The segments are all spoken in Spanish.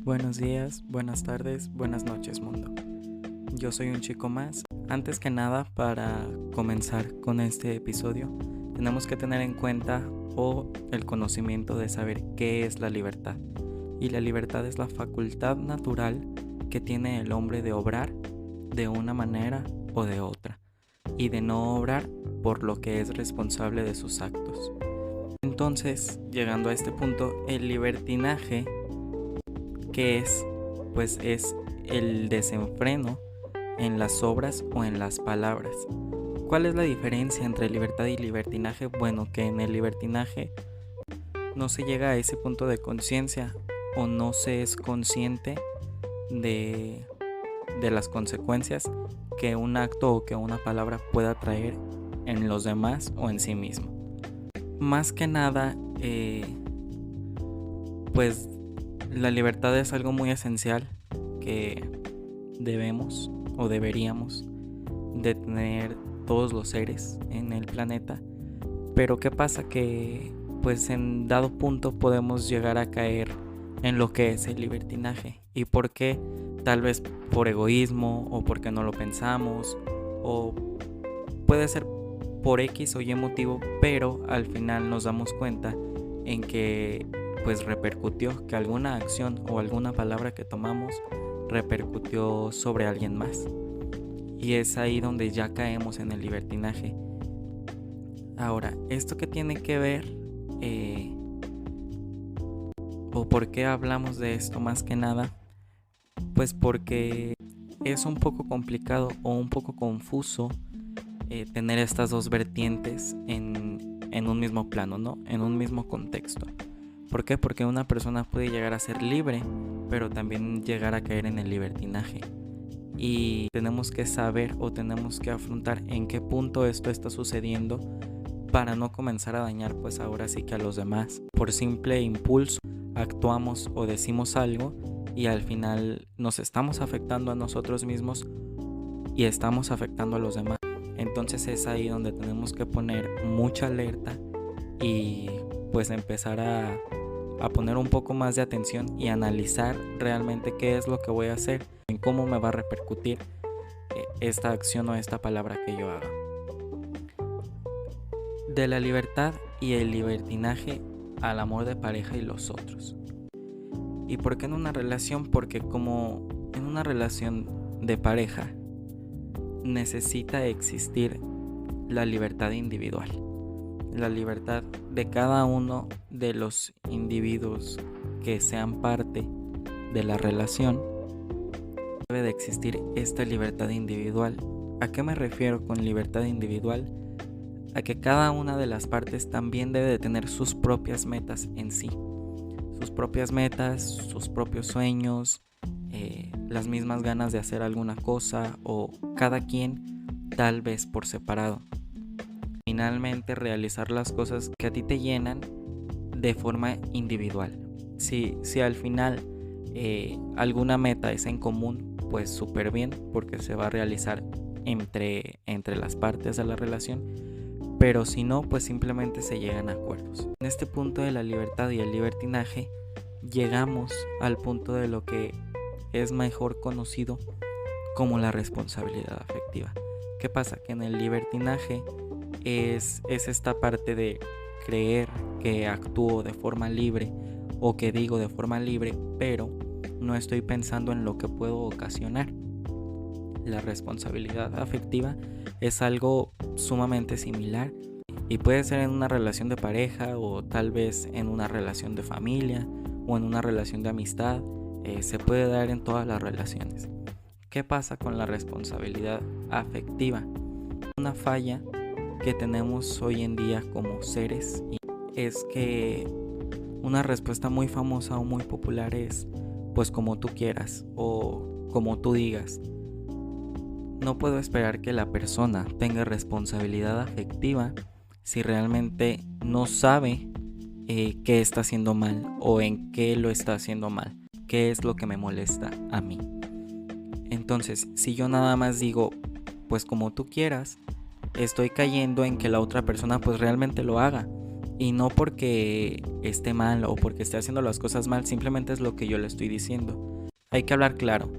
Buenos días, buenas tardes, buenas noches, mundo. Yo soy un chico más. Antes que nada, para comenzar con este episodio, tenemos que tener en cuenta el conocimiento de saber qué es la libertad. Y la libertad es la facultad natural que tiene el hombre de obrar de una manera o de otra, y de no obrar por lo que es responsable de sus actos. Entonces, llegando a este punto, el libertinaje, ¿qué es? Pues es el desenfreno en las obras o en las palabras. ¿Cuál es la diferencia entre libertad y libertinaje? Bueno, que en el libertinaje no se llega a ese punto de conciencia o no se es consciente de las consecuencias que un acto o que una palabra pueda traer en los demás o en sí mismo. Más que nada, pues la libertad es algo muy esencial que debemos o deberíamos de tener todos los seres en el planeta. Pero ¿qué pasa? Que pues en dado punto podemos llegar a caer en lo que es el libertinaje. ¿Y por qué? Tal vez por egoísmo o porque no lo pensamos, o puede ser por X o Y motivo, pero al final nos damos cuenta en que pues repercutió, que alguna acción o alguna palabra que tomamos repercutió sobre alguien más. Y es ahí donde ya caemos en el libertinaje. Ahora, ¿esto qué tiene que ver? ¿O por qué hablamos de esto más que nada? Pues porque es un poco complicado o un poco confuso tener estas dos vertientes en un mismo plano, ¿no? En un mismo contexto. ¿Por qué? Porque una persona puede llegar a ser libre, pero también llegar a caer en el libertinaje. Y tenemos que saber o tenemos que afrontar en qué punto esto está sucediendo para no comenzar a dañar pues ahora sí que a los demás. Por simple impulso actuamos o decimos algo y al final nos estamos afectando a nosotros mismos y estamos afectando a los demás. Entonces es ahí donde tenemos que poner mucha alerta y pues empezar a poner un poco más de atención y analizar realmente qué es lo que voy a hacer, en cómo me va a repercutir esta acción o esta palabra que yo haga. De la libertad y el libertinaje al amor de pareja y los otros. ¿Y por qué en una relación? Porque como en una relación de pareja necesita existir la libertad individual. La libertad de cada uno de los individuos que sean parte de la relación. Debe de existir esta libertad individual. ¿A qué me refiero con libertad individual? A que cada una de las partes también debe de tener sus propias metas en sí. Sus propias metas, sus propios sueños, las mismas ganas de hacer alguna cosa, o cada quien tal vez por separado. Finalmente realizar las cosas que a ti te llenan de forma individual. Si al final alguna meta es en común, pues súper bien, porque se va a realizar entre las partes de la relación. Pero si no, pues simplemente se llegan a acuerdos. En este punto de la libertad y el libertinaje llegamos al punto de lo que es mejor conocido como la responsabilidad afectiva. ¿Qué pasa? Que en el libertinaje es esta parte de creer que actúo de forma libre o que digo de forma libre, pero no estoy pensando en lo que puedo ocasionar. La responsabilidad afectiva es algo sumamente similar y puede ser en una relación de pareja o tal vez en una relación de familia o en una relación de amistad. Se puede dar en todas las relaciones. ¿Qué pasa con la responsabilidad afectiva? Una falla que tenemos hoy en día como seres es que una respuesta muy famosa o muy popular es pues como tú quieras o como tú digas. No puedo esperar que la persona tenga responsabilidad afectiva si realmente no sabe qué está haciendo mal o en qué lo está haciendo mal, qué es lo que me molesta a mí. Entonces, si yo nada más digo, pues como tú quieras, estoy cayendo en que la otra persona pues realmente lo haga. Y no porque esté mal o porque esté haciendo las cosas mal, simplemente es lo que yo le estoy diciendo. Hay que hablar claro,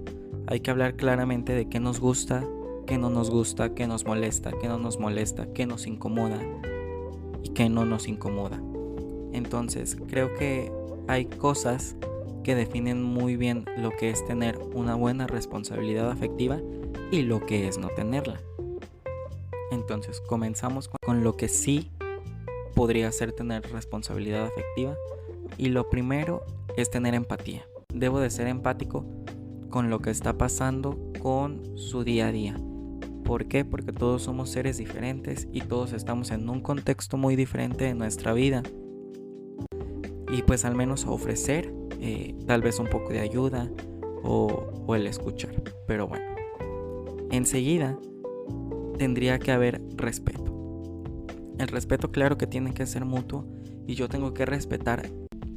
hay que hablar claramente de qué nos gusta, qué no nos gusta, qué nos molesta, qué no nos molesta, qué nos incomoda y qué no nos incomoda. Entonces, creo que hay cosas que definen muy bien lo que es tener una buena responsabilidad afectiva y lo que es no tenerla. Entonces, comenzamos con lo que sí podría ser tener responsabilidad afectiva, y lo primero es tener empatía. Debo de ser empático con lo que está pasando con su día a día. ¿Por qué? Porque todos somos seres diferentes y todos estamos en un contexto muy diferente de nuestra vida. Y pues al menos ofrecer tal vez un poco de ayuda o el escuchar. Pero bueno, enseguida tendría que haber respeto. El respeto, claro que tiene que ser mutuo, y yo tengo que respetar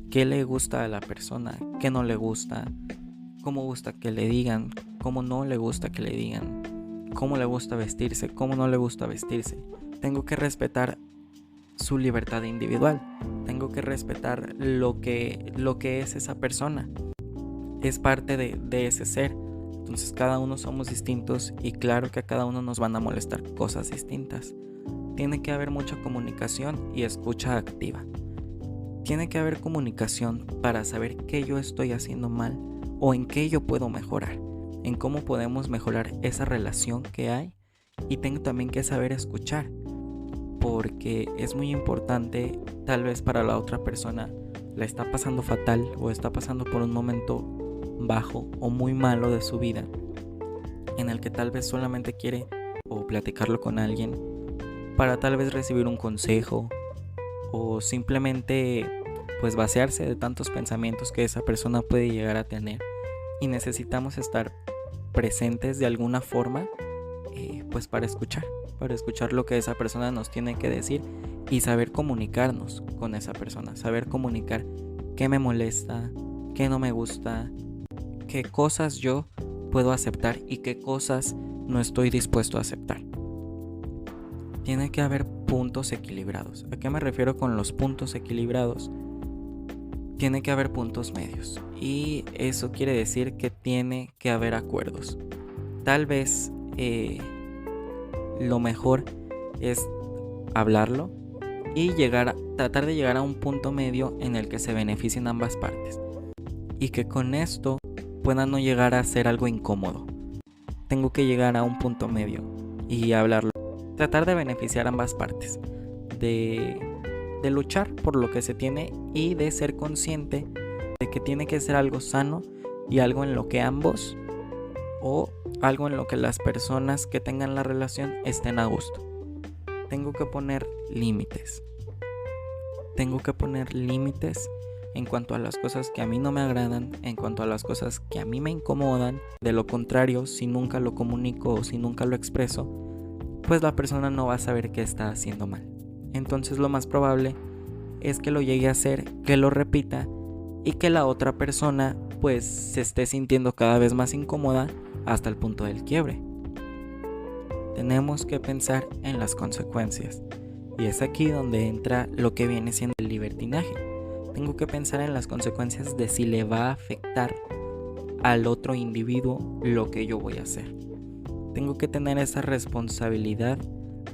qué le gusta a la persona, qué no le gusta, cómo gusta que le digan, cómo no le gusta que le digan, cómo le gusta vestirse, cómo no le gusta vestirse. Tengo que respetar su libertad individual, tengo que respetar lo que es esa persona, es parte de ese ser. Entonces cada uno somos distintos y claro que a cada uno nos van a molestar cosas distintas. Tiene que haber mucha comunicación y escucha activa. Tiene que haber comunicación para saber qué yo estoy haciendo mal o en qué yo puedo mejorar, en cómo podemos mejorar esa relación que hay. Y tengo también que saber escuchar, porque es muy importante. Tal vez para la otra persona la está pasando fatal o está pasando por un momento bajo o muy malo de su vida, en el que tal vez solamente quiere o platicarlo con alguien para tal vez recibir un consejo o simplemente pues vaciarse de tantos pensamientos que esa persona puede llegar a tener, y necesitamos estar presentes de alguna forma pues para escuchar lo que esa persona nos tiene que decir y saber comunicarnos con esa persona, saber comunicar qué me molesta, qué no me gusta, qué cosas yo puedo aceptar y qué cosas no estoy dispuesto a aceptar. Tiene que haber puntos equilibrados. ¿A qué me refiero con los puntos equilibrados? Tiene que haber puntos medios, y eso quiere decir que tiene que haber acuerdos. Tal vez lo mejor es hablarlo y tratar de llegar a un punto medio en el que se beneficien ambas partes y que con esto pueda no llegar a ser algo incómodo. Tengo que llegar a un punto medio y hablarlo. Tratar de beneficiar ambas partes, de luchar por lo que se tiene y de ser consciente de que tiene que ser algo sano y algo en lo que ambos o algo en lo que las personas que tengan la relación estén a gusto. Tengo que poner límites. Tengo que poner límites en cuanto a las cosas que a mí no me agradan, en cuanto a las cosas que a mí me incomodan. De lo contrario, si nunca lo comunico o si nunca lo expreso, pues la persona no va a saber qué está haciendo mal. Entonces lo más probable es que lo llegue a hacer, que lo repita y que la otra persona pues se esté sintiendo cada vez más incómoda hasta el punto del quiebre. Tenemos que pensar en las consecuencias, y es aquí donde entra lo que viene siendo el libertinaje. Tengo que pensar en las consecuencias de si le va a afectar al otro individuo lo que yo voy a hacer. Tengo que tener esa responsabilidad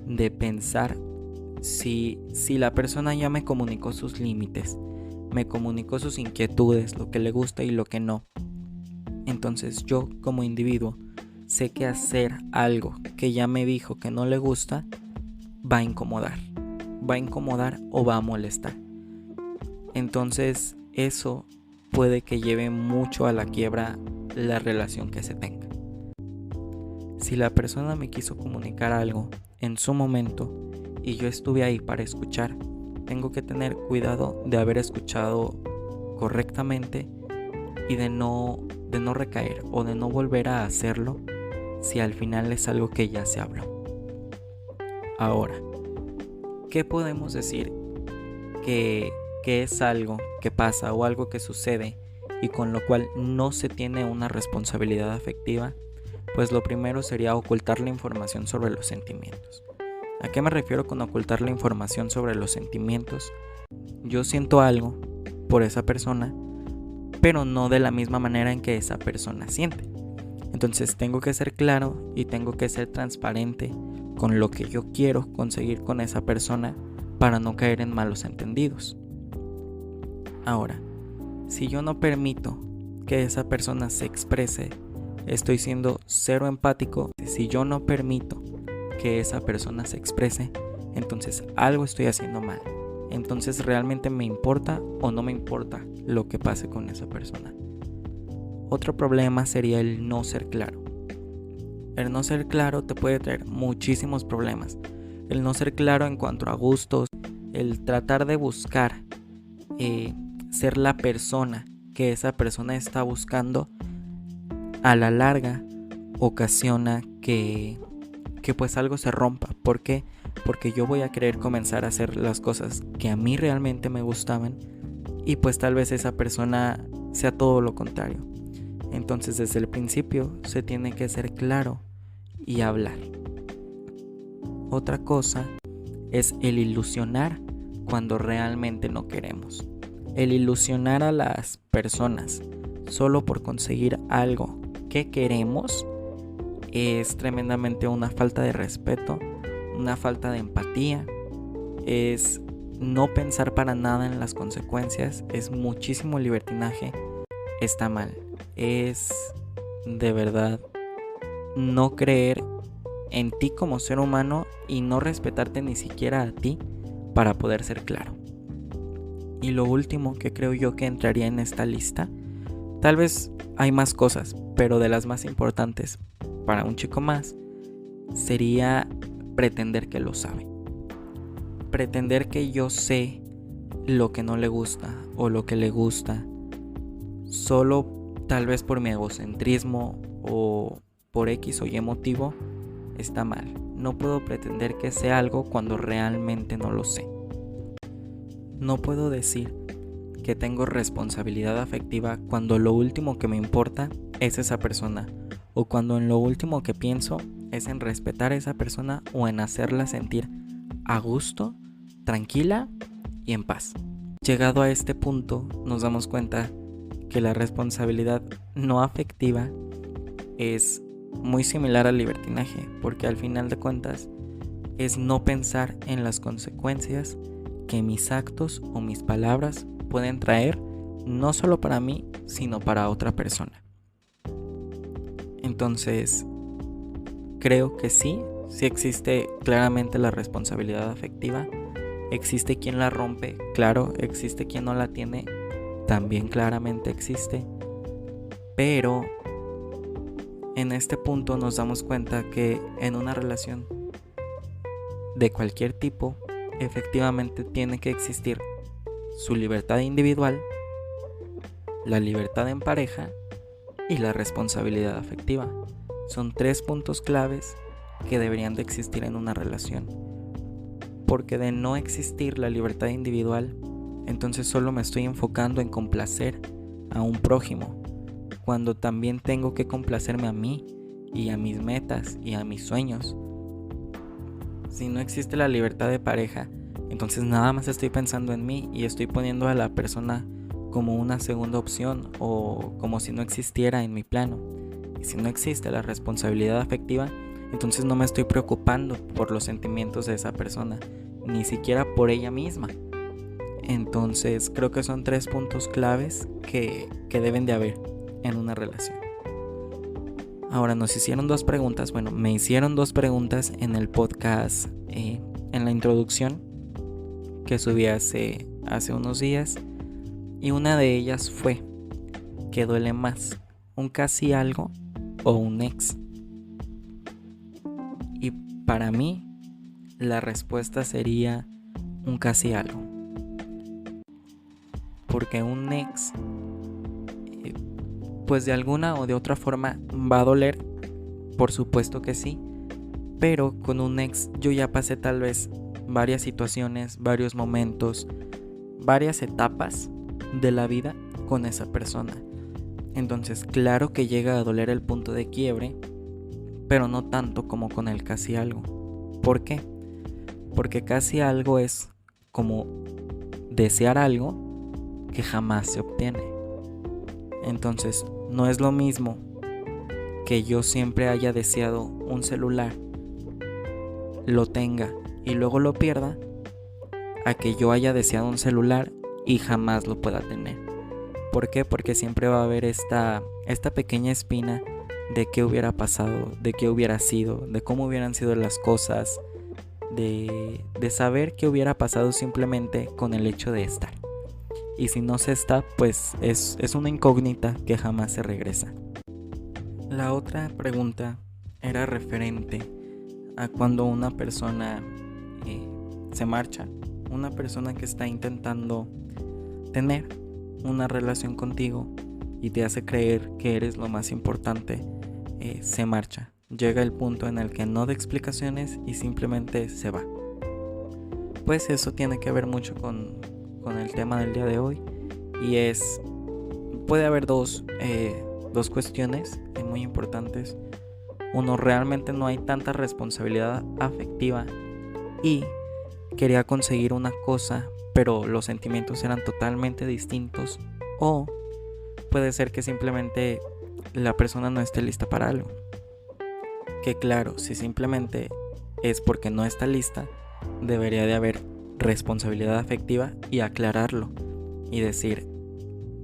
de pensar si la persona ya me comunicó sus límites, me comunicó sus inquietudes, lo que le gusta y lo que no. Entonces yo como individuo sé que hacer algo que ya me dijo que no le gusta va a incomodar o va a molestar. Entonces eso puede que lleve mucho a la quiebra la relación que se tenga. Si la persona me quiso comunicar algo en su momento y yo estuve ahí para escuchar, tengo que tener cuidado de haber escuchado correctamente y de no recaer o de no volver a hacerlo si al final es algo que ya se habló. Ahora, ¿qué podemos decir que es algo que pasa o algo que sucede y con lo cual no se tiene una responsabilidad afectiva? Pues lo primero sería ocultar la información sobre los sentimientos. ¿A qué me refiero con ocultar la información sobre los sentimientos? Yo siento algo por esa persona, pero no de la misma manera en que esa persona siente. Entonces tengo que ser claro y tengo que ser transparente con lo que yo quiero conseguir con esa persona para no caer en malos entendidos. Ahora, si yo no permito que esa persona se exprese, estoy siendo cero empático. Si yo no permito que esa persona se exprese, entonces algo estoy haciendo mal. Entonces realmente me importa o no me importa lo que pase con esa persona. Otro problema sería el no ser claro. El no ser claro te puede traer muchísimos problemas. El no ser claro en cuanto a gustos, el tratar de buscar ser la persona que esa persona está buscando, a la larga ocasiona que pues algo se rompa. ¿Por qué? Porque yo voy a querer comenzar a hacer las cosas que a mí realmente me gustaban y pues tal vez esa persona sea todo lo contrario. Entonces desde el principio se tiene que ser claro y hablar. Otra cosa es el ilusionar cuando realmente no queremos. El ilusionar a las personas solo por conseguir algo que queremos es tremendamente una falta de respeto, una falta de empatía, es no pensar para nada en las consecuencias, es muchísimo libertinaje, está mal, es de verdad no creer en ti como ser humano y no respetarte ni siquiera a ti para poder ser claro. Y lo último que creo yo que entraría en esta lista, tal vez hay más cosas, pero de las más importantes para un chico más, sería pretender que lo sabe. Pretender que yo sé lo que no le gusta o lo que le gusta, solo tal vez por mi egocentrismo o por X o Y motivo, está mal. No puedo pretender que sé algo cuando realmente no lo sé. No puedo decir que tengo responsabilidad afectiva cuando lo último que me importa es esa persona, o cuando en lo último que pienso es en respetar a esa persona o en hacerla sentir a gusto, tranquila y en paz. Llegado a este punto, nos damos cuenta que la responsabilidad no afectiva es muy similar al libertinaje, porque al final de cuentas es no pensar en las consecuencias que mis actos o mis palabras pueden traer, no solo para mí, sino para otra persona. Entonces, creo que sí existe claramente la responsabilidad afectiva. Existe quien la rompe, claro, existe quien no la tiene, también claramente existe. Pero en este punto nos damos cuenta que en una relación de cualquier tipo, efectivamente tiene que existir su libertad individual, la libertad en pareja y la responsabilidad afectiva. Son 3 puntos claves que deberían de existir en una relación. Porque de no existir la libertad individual, entonces solo me estoy enfocando en complacer a un prójimo, cuando también tengo que complacerme a mí y a mis metas y a mis sueños. Si no existe la libertad de pareja, entonces nada más estoy pensando en mí y estoy poniendo a la persona como una segunda opción o como si no existiera en mi plano. Y si no existe la responsabilidad afectiva, entonces no me estoy preocupando por los sentimientos de esa persona, ni siquiera por ella misma. Entonces creo que son 3 puntos claves que deben de haber en una relación. Ahora nos hicieron 2 preguntas, me hicieron 2 preguntas en el podcast, en la introducción que subí hace unos días. Y una de ellas fue, ¿qué duele más? ¿Un casi algo o un ex? Y para mí, la respuesta sería un casi algo. Porque un ex, pues de alguna o de otra forma va a doler, por supuesto que sí. Pero con un ex yo ya pasé tal vez varias situaciones, varios momentos, varias etapas de la vida con esa persona. Entonces claro que llega a doler el punto de quiebre, pero no tanto como con el casi algo. ¿Por qué? porque casi algo es como desear algo que jamás se obtiene. Entonces, no es lo mismo que yo siempre haya deseado un celular, lo tenga y luego lo pierda, a que yo haya deseado un celular y jamás lo pueda tener. ¿Por qué? Porque siempre va a haber esta pequeña espina de qué hubiera pasado, de qué hubiera sido, de cómo hubieran sido las cosas, de saber qué hubiera pasado simplemente con el hecho de estar. Y si no se está, pues es una incógnita que jamás se regresa. La otra pregunta era referente a cuando una persona se marcha, una persona que está intentando tener una relación contigo y te hace creer que eres lo más importante, se marcha. Llega el punto en el que no da explicaciones y simplemente se va. Pues eso tiene que ver mucho con el tema del día de hoy, y puede haber dos cuestiones muy importantes. Uno, realmente no hay tanta responsabilidad afectiva y quería conseguir una cosa, pero los sentimientos eran totalmente distintos. O puede ser que simplemente la persona no esté lista para algo. Que claro, si simplemente es porque no está lista, debería de haber responsabilidad afectiva y aclararlo y decir,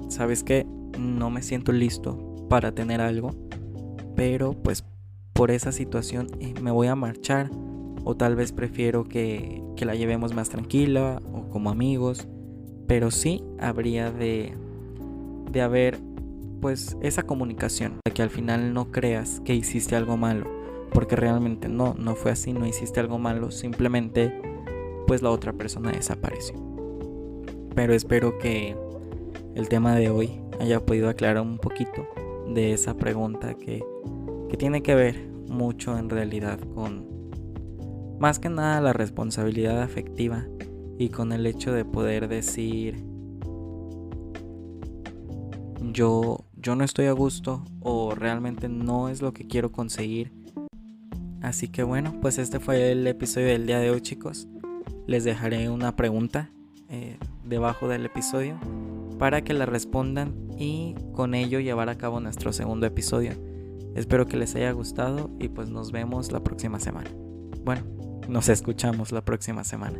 ¿sabes qué? No me siento listo para tener algo, pero pues por esa situación me voy a marchar, o tal vez prefiero que la llevemos más tranquila o como amigos, pero sí habría de haber pues esa comunicación, para que al final no creas que hiciste algo malo, porque realmente no fue así, no hiciste algo malo, simplemente pues la otra persona desapareció. Pero espero que el tema de hoy haya podido aclarar un poquito de esa pregunta que tiene que ver mucho en realidad con más que nada la responsabilidad afectiva y con el hecho de poder decir yo no estoy a gusto o realmente no es lo que quiero conseguir. Así que bueno, pues este fue el episodio del día de hoy, chicos. Les dejaré una pregunta debajo del episodio para que la respondan y con ello llevar a cabo nuestro segundo episodio. Espero que les haya gustado y pues nos vemos la próxima semana. Bueno, nos escuchamos la próxima semana.